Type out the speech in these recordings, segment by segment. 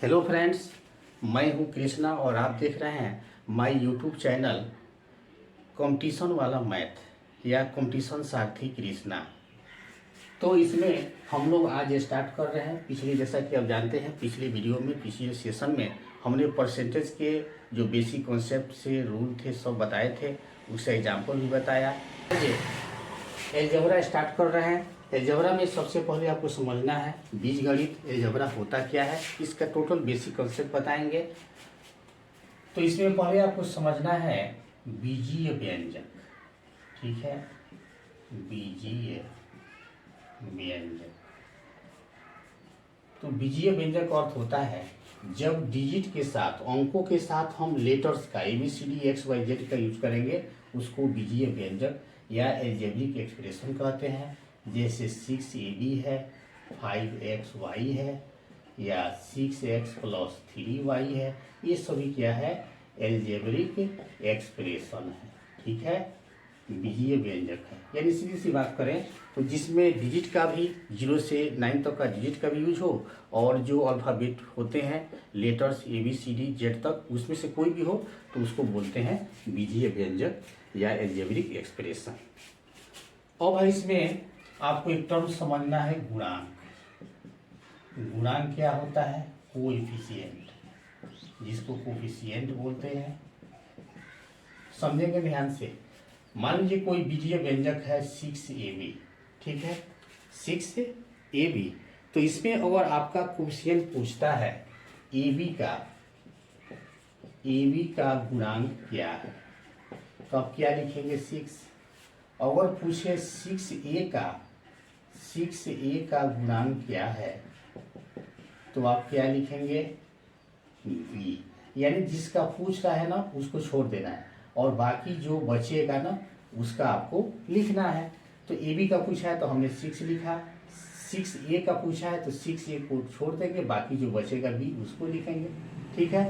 Hello friends, मैं हूं कृष्णा और आप देख रहे हैं माय यूट्यूब चैनल कंपटीशन वाला मैथ या कंपटीशन सारथी कृष्णा। तो इसमें हम लोग आज स्टार्ट कर रहे हैं। पिछली, जैसा कि आप जानते हैं, पिछली वीडियो में, पिछले सेशन में हमने परसेंटेज के जो बेसिक कॉन्सेप्ट से रूल थे सब बताए थे, उससे एग्जाम्पल भी बताया। अलजेब्रा स्टार्ट कर रहे हैं। अलजेब्रा में सबसे पहले आपको समझना है बीजगणित अलजेब्रा होता क्या है, इसका टोटल बेसिक कॉन्सेप्ट बताएंगे। तो इसमें पहले आपको समझना है बीजीय व्यंजक, ठीक है, बीजीय व्यंजक। तो बीजीय व्यंजक का अर्थ होता है जब डिजिट के साथ, अंकों के साथ हम लेटर्स का ABCD XYZ का यूज करेंगे, उसको बीजीय व्यंजक या अलजेब्रिक एक्सप्रेशन कहते हैं। जैसे 6AB है, 5XY है, या 6x + 3y है, ये सभी क्या है, अलजेब्रिक एक्सप्रेशन है, ठीक है, बीजीय व्यंजक है। यानी सीधी सी बात करें तो जिसमें डिजिट का भी 0 से 9 तक का डिजिट का भी यूज हो, और जो अल्फ़ाबेट होते हैं लेटर्स ABCD Z तक, उसमें से कोई भी हो तो उसको बोलते हैं बीजीय व्यंजक या अलजेब्रिक एक्सप्रेशन। अब इसमें आपको एक टर्म समझना है गुणांक। गुणांक क्या होता है, कोएफिशिएंट, जिसको कोएफिशिएंट बोलते हैं। समझेंगे ध्यान से। मान लीजिए कोई बीजीय व्यंजक है 6AB, ठीक है, 6AB। तो इसमें अगर आपका कोएफिशिएंट पूछता है AB का गुणांक क्या है, तो आप क्या लिखेंगे, 6। अगर पूछे 6A का गुणांक क्या है, तो आप क्या लिखेंगे, B। यानी जिसका पूछ रहा है ना उसको छोड़ देना है, और बाकी जो बचेगा ना उसका आपको लिखना है। तो AB का पूछा है तो हमने 6 लिखा, 6A का पूछा है तो 6A को छोड़ देंगे, बाकी जो बचेगा B उसको लिखेंगे, ठीक है।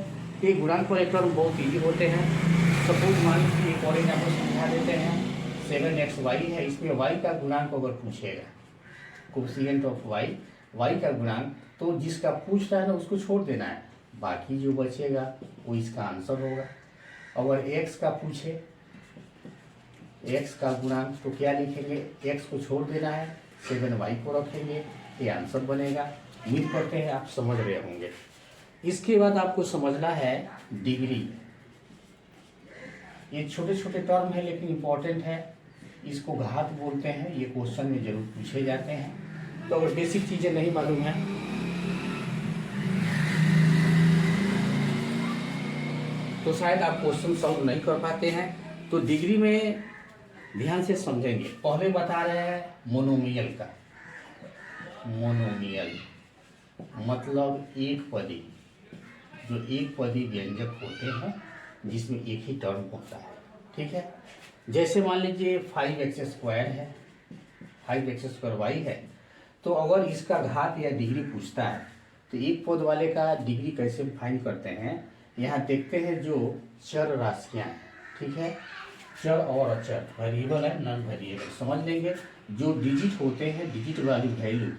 ये गुणांक और टर्म बहुत ईजी होते हैं। सपोज मान लीजिए एक और एग्जाम्पल समझा देते हैं। 7xy है, इसमें y का गुणांक अगर पूछेगा, कोएफिशिएंट ऑफ y का गुणांक, तो जिसका पूछ रहा है ना उसको छोड़ देना है, बाकी जो बचेगा वो इसका आंसर होगा। अगर x का पूछे, x का गुणांक, तो क्या लिखेंगे, x को छोड़ देना है, 7y को रखेंगे, ये आंसर बनेगा। उम्मीद करते हैं आप समझ रहे होंगे। इसके बाद आपको समझना है डिग्री। ये छोटे छोटे टर्म है लेकिन इंपॉर्टेंट है। इसको घात बोलते हैं, ये क्वेश्चन में जरूर पूछे जाते हैं। तो अगर बेसिक चीजें नहीं मालूम है तो शायद आप क्वेश्चन सॉल्व नहीं कर पाते हैं। तो डिग्री में ध्यान से समझेंगे। पहले बता रहे हैं मोनोमियल का। मोनोमियल मतलब एक पदी, जो एक पदी व्यंजक होते हैं जिसमें एक ही टर्म होता है, ठीक है। जैसे मान लीजिए 5x² है, 5x² है, तो अगर इसका घात या डिग्री पूछता है तो एक पद वाले का डिग्री कैसे फाइंड करते हैं, यहाँ देखते हैं जो चर राशियाँ हैं, ठीक है, चर और अचर, वेरिएबल है, नॉन वेरिएबल, समझ लेंगे। जो डिजिट होते हैं, डिजिट वाली वैल्यू,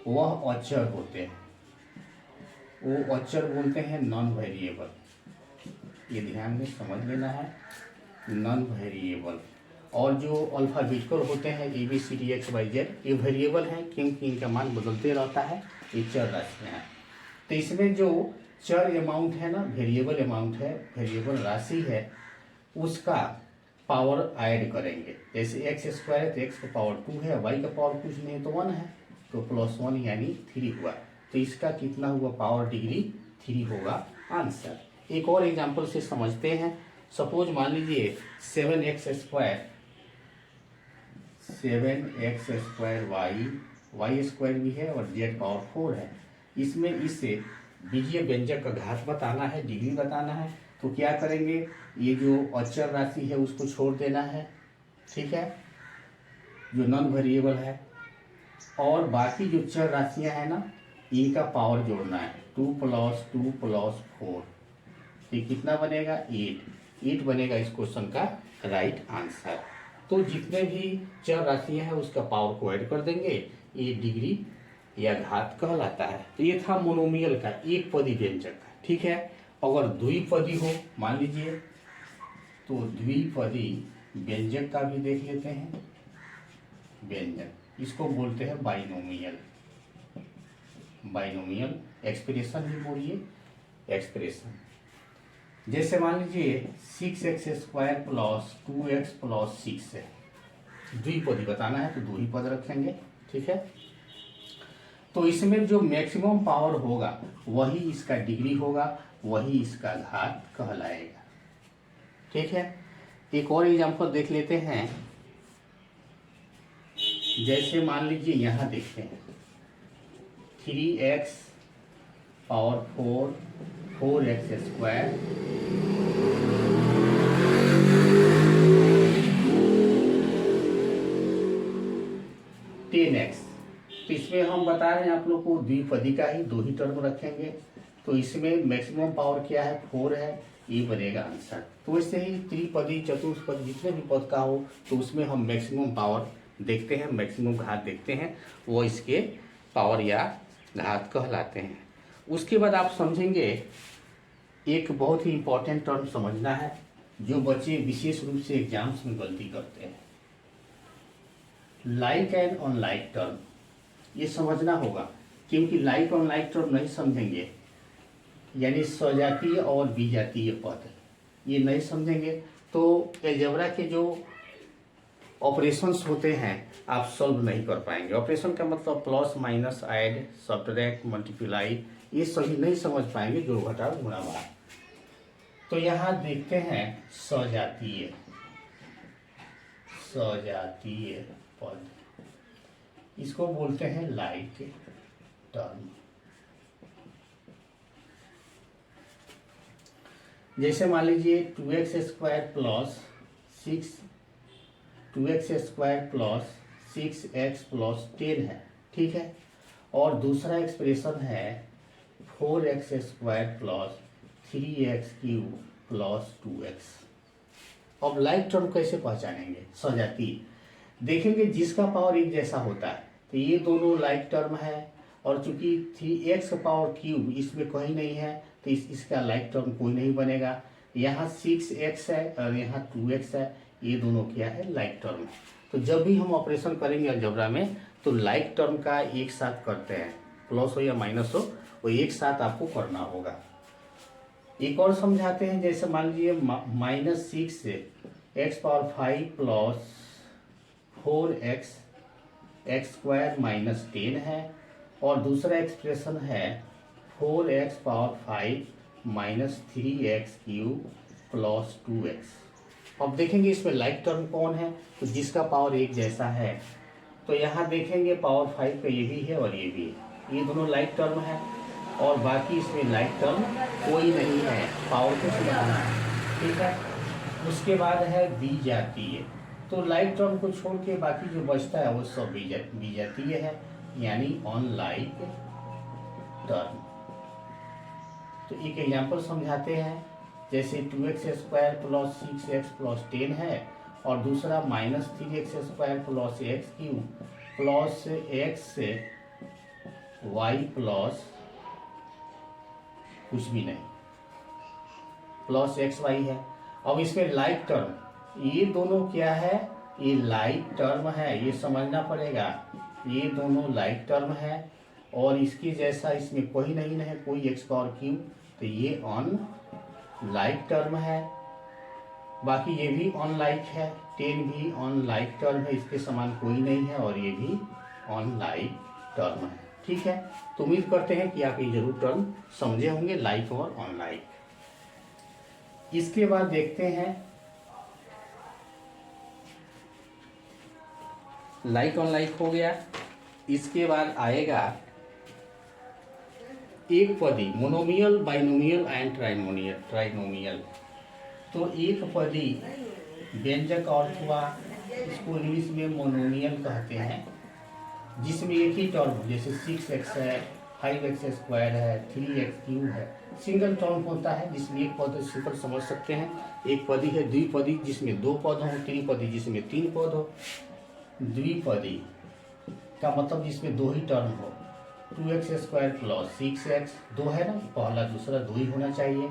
वह अचर होते हैं, वो अचर बोलते हैं नॉन वेरिएबल। ये ध्यान में समझ लेना है, नॉन वेरिएबल। और जो अल्फाबेटिकल होते हैं ABCD XYZ, ये वेरिएबल हैं क्योंकि इनका मान बदलते रहता है, ये चर राशियाँ हैं। तो इसमें जो चर अमाउंट है ना, वेरिएबल अमाउंट है, वेरिएबल राशि है, उसका पावर ऐड करेंगे। जैसे x² है तो x का पावर 2 है, y का पावर कुछ नहीं तो 1 है, तो +1 यानी 3 हुआ। तो इसका कितना हुआ, पावर डिग्री 3 होगा आंसर। एक और एग्जांपल से समझते हैं। सपोज मान लीजिए 7x² y² भी है और z पावर 4 है। इसमें इससे बीजीय व्यंजक का घात बताना है, डिग्री बताना है, तो क्या करेंगे, ये जो अचर राशि है उसको छोड़ देना है, ठीक है, जो नॉन वेरिएबल है, और बाकी जो चर राशियां हैं ना इनका पावर जोड़ना है, 2 + 2 + 4, तो कितना बनेगा, 8 बनेगा इस क्वेश्चन का राइट आंसर। तो जितने भी चर राशियां हैं उसका पावर को ऐड कर देंगे, ये डिग्री या घात कहलाता है। तो ये था मोनोमियल का, एक पदी व्यंजक का, ठीक है। अगर द्विपदी हो मान लीजिए, तो द्विपदी व्यंजक का भी देख लेते हैं। व्यंजक, इसको बोलते हैं बाइनोमियल। बाइनोमियल एक्सप्रेशन ही बोलिए, एक्सप्रेशन। जैसे मान लीजिए 6x² प्लस 2x प्लस 6 है, द्विपदी बताना है तो दो ही पद रखेंगे, ठीक है। तो इसमें जो मैक्सिमम पावर होगा वही इसका डिग्री होगा, वही इसका घात कहलाएगा, ठीक है। एक और एग्जांपल देख लेते हैं। जैसे मान लीजिए यहाँ देखते हैं 3x पावर 4 4x² 10x। तो इसमें हम बता रहे हैं आप लोग को द्विपदी का ही दो ही टर्म रखेंगे। तो इसमें मैक्सिमम पावर क्या है, 4 है, ये बनेगा आंसर। तो वैसे ही त्रिपदी चतुष्पदी जितने भी पद का हो तो उसमें हम मैक्सिमम पावर देखते हैं, मैक्सिमम घात देखते हैं, वो इसके पावर या घात कहलाते हैं। उसके बाद आप समझेंगे एक बहुत ही इंपॉर्टेंट टर्म समझना है, जो बच्चे विशेष रूप से एग्जाम्स में गलती करते हैं। लाइक एंड अनलाइक टर्म, ये समझना होगा, क्योंकि लाइक और अनलाइक टर्म नहीं समझेंगे, यानी सजातीय और विजातीय पद ये नहीं समझेंगे तो अलजेब्रा के जो ऑपरेशंस होते हैं आप सॉल्व नहीं कर पाएंगे। ऑपरेशन का मतलब plus minus add subtract multiply, ये सभी नहीं समझ पाएंगे, जोड़ घटाव गुणा भाग। तो यहाँ देखते हैं सजातीय, सजातीय पद, इसको बोलते हैं लाइक टर्म। जैसे मान लीजिए 2x² प्लस 6x प्लस 10 है, ठीक है। और दूसरा एक्सप्रेशन है 4x² plus 3x³ plus 2x। अब लाइक टर्म कैसे पहचानेंगे, सजातीय देखेंगे जिसका पावर एक जैसा होता है तो ये दोनों लाइक टर्म है, और चूंकि 3x³ इसमें कहीं नहीं है तो इसका लाइक टर्म कोई नहीं बनेगा। यहाँ 6x है और यहाँ 2x है, ये दोनों क्या है, लाइक टर्म है। तो जब भी हम ऑपरेशन करेंगे अलजेब्रा में तो लाइक टर्म का एक साथ करते हैं, प्लस हो या माइनस हो, वो एक साथ आपको करना होगा। एक और समझाते हैं, जैसे मान लीजिए -6 से x⁵ प्लस 4x² माइनस 10 है, और दूसरा एक्सप्रेशन है 4x⁵ minus 3x³ plus 2x। अब देखेंगे इसमें लाइक टर्म कौन है, तो जिसका पावर एक जैसा है। तो यहाँ देखेंगे पावर 5 का ये भी है और ये भी है, ये दोनों लाइक टर्म है, और बाकी इसमें लाइक टर्म कोई नहीं है, पावर को समझना है, ठीक है। उसके बाद है विजातीय, तो लाइक टर्म को छोड़ के बाकी जो बचता है वो सब विजातीय है, यानी अनलाइक टर्म। तो एक एग्जांपल समझाते हैं, जैसे 2x² प्लस 6x प्लस 10 है, और दूसरा -3x² plus x³ plus xy plus कुछ भी नहीं प्लस xy है। अब इसमें लाइक टर्म, ये दोनों क्या है, ये लाइक टर्म है, ये समझना पड़ेगा, ये दोनों लाइक टर्म है, और इसके जैसा इसमें कोई नहीं है, कोई x⁵, तो ये अन लाइक टर्म है। बाकी ये भी अनलाइक है, 10 भी अनलाइक टर्म है, इसके समान कोई नहीं है, और ये भी अनलाइक टर्म है, ठीक है। तो उम्मीद करते हैं कि आप ये जरूर टर्म समझे होंगे, लाइक और अनलाइक। इसके बाद देखते हैं लाइक अनलाइक हो गया। इसके बाद आएगा एक पदी, मोनोमियल, बाइनोमियल एंड ट्राइनोमियल। तो एक पदी व्यंजक अर्थ हुआ, इसको इंग्लिश में मोनोमियल कहते हैं, जिसमें एक ही टर्म, जैसे 6x है, 5x² है, 3x³ है, सिंगल टर्म होता है, जिसमें एक पद सिंपल समझ सकते हैं। एक पदी है द्विपदी जिसमें दो पद हो, त्रिपदी जिसमें 3 पद हो। द्विपदी का मतलब जिसमें दो ही टर्म हो, 2x² प्लस 6x 2 है ना, पहला दूसरा 2 ही होना चाहिए।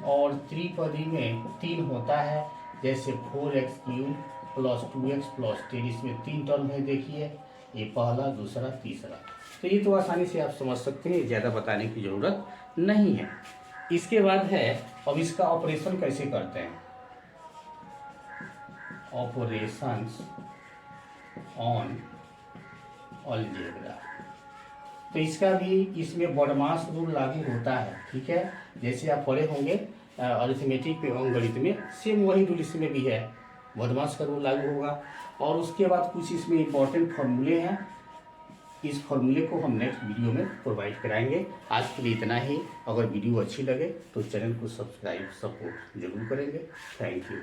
और त्रिपदी में 3 होता है, जैसे 4x³ प्लस 2x प्लस 10, इसमें 3 टर्म है, देखिए ये पहला दूसरा तीसरा। तो ये तो आसानी से आप समझ सकते हैं, ज़्यादा बताने की ज़रूरत नहीं है। इसके बाद है, अब इसका ऑपरेशन कैसे करते हैं, ऑपरेशंस ऑन अलजेब्रा। तो इसका भी इसमें बॉडमास रूल लागू होता है, ठीक है, जैसे आप पढ़े होंगे अरिथमेटिक पे अंकगणित में, सेम वही रूल इसमें भी है, बॉडमास का रूल लागू होगा। और उसके बाद कुछ इसमें इंपॉर्टेंट फॉर्मूले हैं, इस फॉर्मूले को हम नेक्स्ट वीडियो में प्रोवाइड कराएंगे। आज के लिए इतना ही। अगर वीडियो अच्छी लगे तो चैनल को सब्सक्राइब सपोर्ट जरूर करेंगे। Thank you.